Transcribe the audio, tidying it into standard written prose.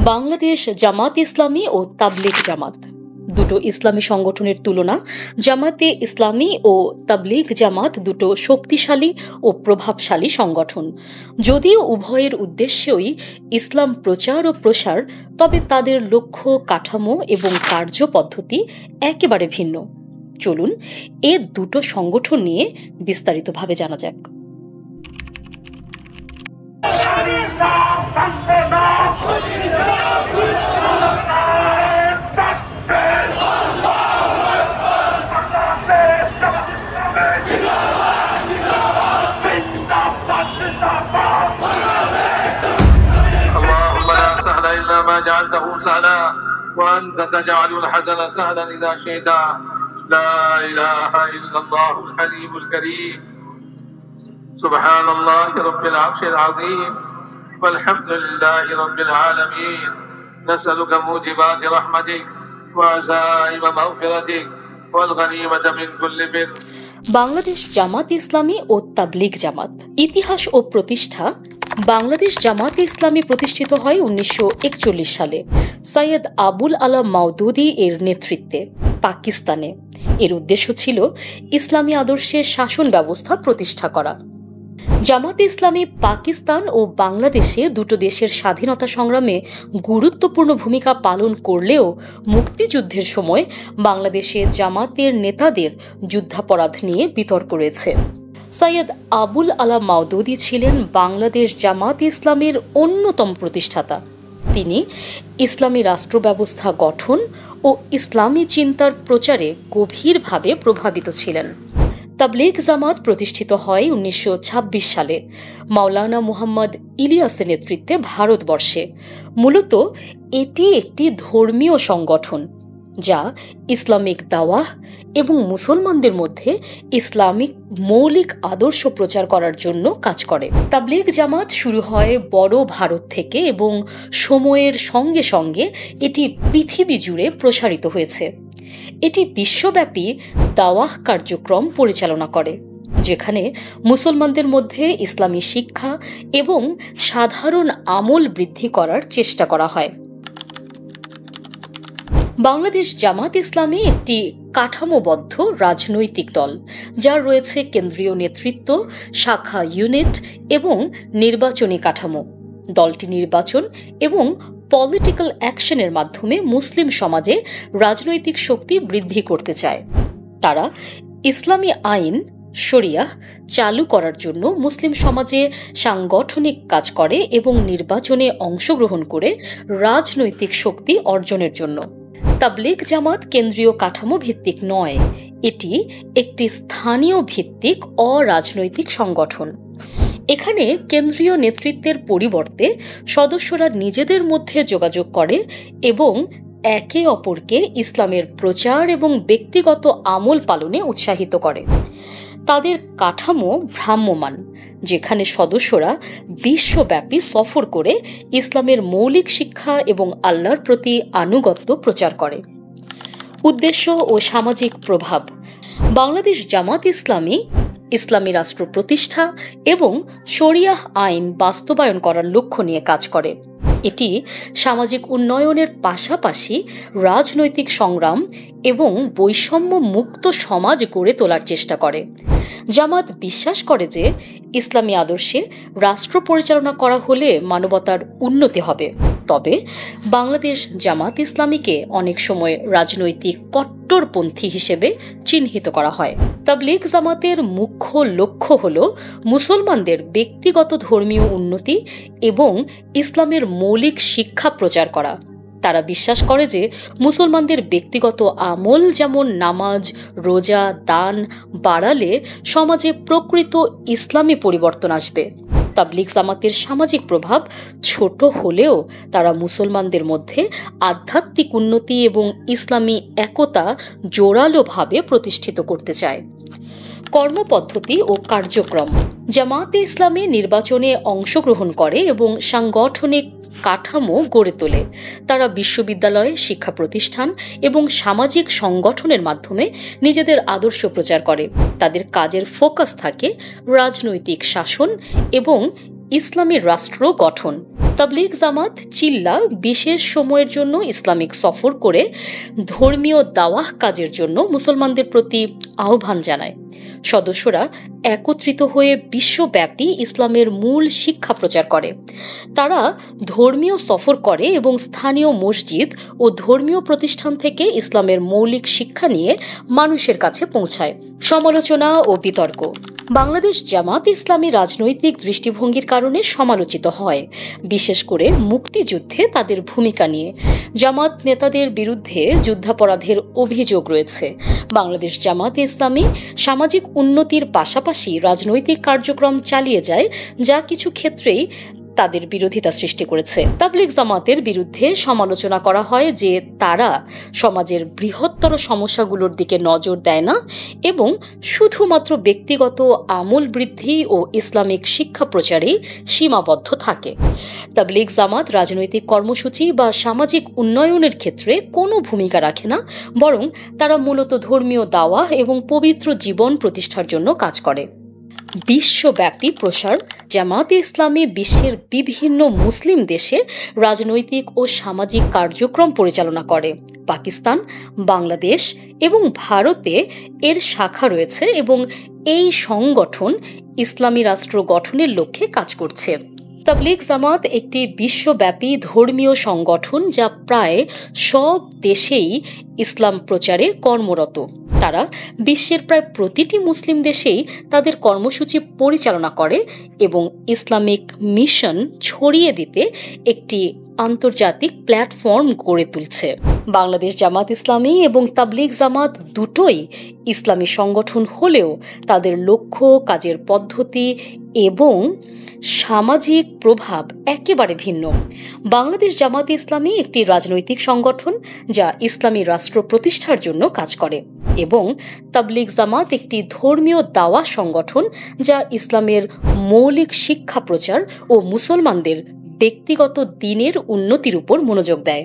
বাংলাদেশ জামাত ইসলামী ও তাবলিগ জামাত দুটো ইসলামী সংগঠনের তুলনা। জামাতে ইসলামী ও তাবলিগ জামাত দুটো শক্তিশালী ও প্রভাবশালী সংগঠন। যদিও উভয়ের উদ্দেশ্যই ইসলাম প্রচার ও প্রসার, তবে তাদের লক্ষ্য, কাঠামো এবং কার্যপদ্ধতি একেবারে ভিন্ন। চলুন এ দুটো সংগঠন নিয়ে বিস্তারিতভাবে জানা যাক। جعلته سهلا وأنت تجعل الحزن سهلا إذا شئت. لا إله إلا الله الحليم الكريم. سبحان الله رب العرش العظيم والحمد لله رب العالمين. نسألك موجبات رحمتك وعزائم مغفرتك والغنيمة من كل بر. বাংলাদেশ জামাত ইসলামী ও তাবলিগ জামাত। ইতিহাস ও প্রতিষ্ঠা। বাংলাদেশ জামাত ইসলামী প্রতিষ্ঠিত হয় 1941 সালে সৈয়দ আবুল আলা মাওদুদী এর নেতৃত্বে পাকিস্তানে। এর উদ্দেশ্য ছিল ইসলামী আদর্শের শাসন ব্যবস্থা প্রতিষ্ঠা করা। জামাত ইসলামী পাকিস্তান ও বাংলাদেশে দুটো দেশের স্বাধীনতা সংগ্রামে গুরুত্বপূর্ণ ভূমিকা পালন করলেও মুক্তিযুদ্ধের সময় বাংলাদেশে জামাতের নেতাদের যুদ্ধাপরাধ নিয়ে বিতর্ক রয়েছে। সৈয়দ আবুল আলা মাওদুদী ছিলেন বাংলাদেশ জামাত ইসলামের অন্যতম প্রতিষ্ঠাতা। তিনি ইসলামী রাষ্ট্র ব্যবস্থা গঠন ও ইসলামী চিন্তার প্রচারে গভীরভাবে প্রভাবিত ছিলেন। তাবলিগ জামাত প্রতিষ্ঠিত হয় 1926 সালে মাওলানা মুহাম্মদ ইলিয়াসের নেতৃত্বে ভারতবর্ষে। মূলত এটি একটি ধর্মীয় সংগঠন যা ইসলামিক দাওয়াহ এবং মুসলমানদের মধ্যে ইসলামিক মৌলিক আদর্শ প্রচার করার জন্য কাজ করে। তাবলিগ জামাত শুরু হয় বড় ভারত থেকে এবং সময়ের সঙ্গে সঙ্গে এটি পৃথিবী জুড়ে প্রসারিত হয়েছে। এটি বিশ্বব্যাপী দাওয়াহ কার্যক্রম পরিচালনা করে, যেখানে মুসলমানদের মধ্যে ইসলামী শিক্ষা এবং সাধারণ আমল বৃদ্ধি করার চেষ্টা করা হয়। বাংলাদেশ জামাত ইসলামী একটি কাঠামোবদ্ধ রাজনৈতিক দল, যার রয়েছে কেন্দ্রীয় নেতৃত্ব, শাখা ইউনিট এবং নির্বাচনী কাঠামো। দলটি নির্বাচন এবং পলিটিক্যাল অ্যাকশনের মাধ্যমে মুসলিম সমাজে রাজনৈতিক শক্তি বৃদ্ধি করতে চায়। তারা ইসলামী আইন শরিয়াহ চালু করার জন্য মুসলিম সমাজে সাংগঠনিক কাজ করে এবং নির্বাচনে অংশগ্রহণ করে রাজনৈতিক শক্তি অর্জনের জন্য। তাবলিগ জামাত কেন্দ্রীয় কাঠামো ভিত্তিক নয়, এটি একটি স্থানীয় ভিত্তিক অরাজনৈতিক সংগঠন। এখানে কেন্দ্রীয় নেতৃত্বের পরিবর্তে সদস্যরা নিজেদের মধ্যে যোগাযোগ করে এবং একে অপরকে ইসলামের প্রচার এবং ব্যক্তিগত আমল পালনে উৎসাহিত করে। তাদের কাঠামো ভ্রাম্যমাণ, যেখানে সদস্যরা বিশ্বব্যাপী সফর করে ইসলামের মৌলিক শিক্ষা এবং আল্লাহর প্রতি আনুগত্য প্রচার করে। উদ্দেশ্য ও সামাজিক প্রভাব। বাংলাদেশ জামাত ইসলামী ইসলামী রাষ্ট্র প্রতিষ্ঠা এবং শরিয়াহ আইন বাস্তবায়ন করার লক্ষ্য নিয়ে কাজ করে। এটি সামাজিক উন্নয়নের পাশাপাশি রাজনৈতিক সংগ্রাম এবং বৈষম্য মুক্ত সমাজ গড়ে তোলার চেষ্টা করে। জামাত বিশ্বাস করে যে ইসলামী আদর্শে রাষ্ট্র পরিচালনা করা হলে মানবতার উন্নতি হবে। তবে বাংলাদেশ জামাত ইসলামীকে অনেক সময় রাজনৈতিক কট্টরপন্থী হিসেবে চিহ্নিত করা হয়। তাবলিগ জামাতের মুখ্য লক্ষ্য হল মুসলমানদের ব্যক্তিগত ধর্মীয় উন্নতি এবং ইসলামের মৌলিক শিক্ষা প্রচার করা। তারা বিশ্বাস করে যে মুসলমানদের ব্যক্তিগত আমল যেমন নামাজ, রোজা, দান বাড়ালে সমাজে প্রকৃত ইসলামী পরিবর্তন আসবে। তাবলিগ জামাতের সামাজিক প্রভাব ছোট হলেও তারা মুসলমানদের মধ্যে আধ্যাত্মিক উন্নতি এবং ইসলামী একতা জোরালোভাবে প্রতিষ্ঠিত করতে চায়। কর্মপদ্ধতি ও কার্যক্রম। জামাতে ইসলামী নির্বাচনে অংশগ্রহণ করে এবং সাংগঠনিক কাঠামো গড়ে তোলে। তারা বিশ্ববিদ্যালয়, শিক্ষা প্রতিষ্ঠান এবং সামাজিক সংগঠনের মাধ্যমে নিজেদের আদর্শ প্রচার করে। তাদের কাজের ফোকাস থাকে রাজনৈতিক শাসন এবং ইসলামী রাষ্ট্র গঠন। তাবলিগ জামাত চিল্লা বিশেষ সময়ের জন্য ইসলামিক সফর করে ধর্মীয় দাওয়াহ কাজের জন্য মুসলমানদের প্রতি আহ্বান জানায়। সদস্যরা একত্রিত হয়ে বিশ্বব্যাপী ইসলামের মূল শিক্ষা প্রচার করে। তারা ধর্মীয় সফর করে এবং স্থানীয় মসজিদ ও ধর্মীয় প্রতিষ্ঠান থেকে ইসলামের মৌলিক শিক্ষা নিয়ে মানুষের কাছে পৌঁছায়। সমালোচনা ও বিতর্ক। বাংলাদেশ জামাত ইসলামী রাজনৈতিক দৃষ্টিভঙ্গির কারণে সমালোচিত হয়, বিশেষ করে মুক্তিযুদ্ধে তাদের ভূমিকা নিয়ে। জামাত নেতাদের বিরুদ্ধে যুদ্ধাপরাধের অভিযোগ রয়েছে। বাংলাদেশ জামাত ইসলামী সামাজিক উন্নতির পাশাপাশি রাজনৈতিক কার্যক্রম চালিয়ে যায়, যা কিছু ক্ষেত্রেই তাদের বিরোধিতা সৃষ্টি করেছে। তাবলিগ জামাতের বিরুদ্ধে সমালোচনা করা হয় যে তারা সমাজের বৃহত্তর সমস্যাগুলোর দিকে নজর দেয় না এবং শুধুমাত্র ব্যক্তিগত আমল বৃদ্ধি ও ইসলামিক শিক্ষা প্রচারেই সীমাবদ্ধ থাকে। তাবলিগ জামাত রাজনৈতিক কর্মসূচি বা সামাজিক উন্নয়নের ক্ষেত্রে কোনো ভূমিকা রাখে না, বরং তারা মূলত ধর্মীয় দাওয়াহ এবং পবিত্র জীবন প্রতিষ্ঠার জন্য কাজ করে। বিশ্বব্যাপী প্রসার। জামাতে ইসলামী বিশ্বের বিভিন্ন মুসলিম দেশে রাজনৈতিক ও সামাজিক কার্যক্রম পরিচালনা করে। পাকিস্তান, বাংলাদেশ এবং ভারতে এর শাখা রয়েছে এবং এই সংগঠন ইসলামী রাষ্ট্র গঠনের লক্ষ্যে কাজ করছে। তাবলিগ জামাত একটি বিশ্বব্যাপী ধর্মীয় সংগঠন যা প্রায় সব দেশেই ইসলাম প্রচারে কর্মরত। তারা বিশ্বের প্রায় প্রতিটি মুসলিম দেশেই তাদের কর্মসূচি পরিচালনা করে এবং ইসলামিক মিশন ছড়িয়ে দিতে একটি আন্তর্জাতিক প্ল্যাটফর্ম গড়ে তুলছে। বাংলাদেশ জামাত ইসলামী এবং তাবলিগ জামাত দুটোই ইসলামী সংগঠন হলেও তাদের লক্ষ্য, কাজের পদ্ধতি এবং সামাজিক প্রভাব একেবারে ভিন্ন। বাংলাদেশ জামাত ইসলামী একটি রাজনৈতিক সংগঠন যা ইসলামী রাষ্ট্র প্রতিষ্ঠার জন্য কাজ করে এবং তাবলিগ জামাত একটি ধর্মীয় দাওয়া সংগঠন যা ইসলামের মৌলিক শিক্ষা প্রচার ও মুসলমানদের ব্যক্তিগত দ্বীনের উন্নতির উপর মনোযোগ দেয়।